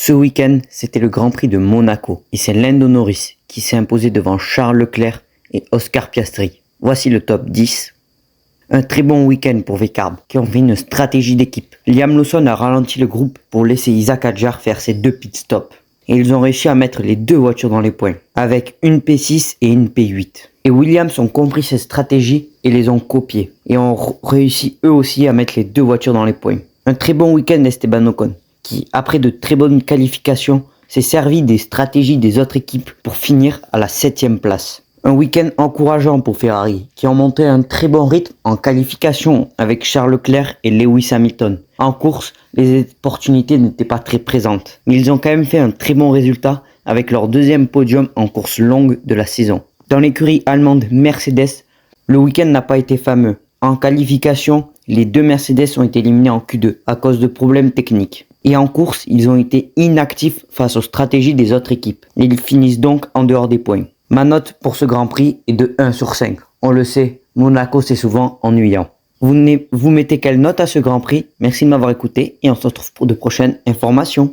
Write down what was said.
Ce week-end, c'était le Grand Prix de Monaco et c'est Lando Norris qui s'est imposé devant Charles Leclerc et Oscar Piastri. Voici le top 10. Un très bon week-end pour Vcarb qui ont fait une stratégie d'équipe. Liam Lawson a ralenti le groupe pour laisser Isaac Hadjar faire ses 2 pit stops. Et ils ont réussi à mettre les 2 voitures dans les points, avec une P6 et une P8. Et Williams ont compris cette stratégie et les ont copiées. Et ont réussi eux aussi à mettre les 2 voitures dans les points. Un très bon week-end d'Esteban Ocon, qui après de très bonnes qualifications, s'est servi des stratégies des autres équipes pour finir à la 7ème place. Un week-end encourageant pour Ferrari, qui ont montré un très bon rythme en qualification avec Charles Leclerc et Lewis Hamilton. En course, les opportunités n'étaient pas très présentes, mais ils ont quand même fait un très bon résultat avec leur 2e podium en course longue de la saison. Dans l'écurie allemande Mercedes, le week-end n'a pas été fameux. En qualification, les 2 Mercedes ont été éliminés en Q2 à cause de problèmes techniques. Et en course, ils ont été inactifs face aux stratégies des autres équipes. Ils finissent donc en dehors des points. Ma note pour ce Grand Prix est de 1 sur 5. On le sait, Monaco c'est souvent ennuyant. Vous mettez quelle note à ce Grand Prix? Merci de m'avoir écouté et on se retrouve pour de prochaines informations.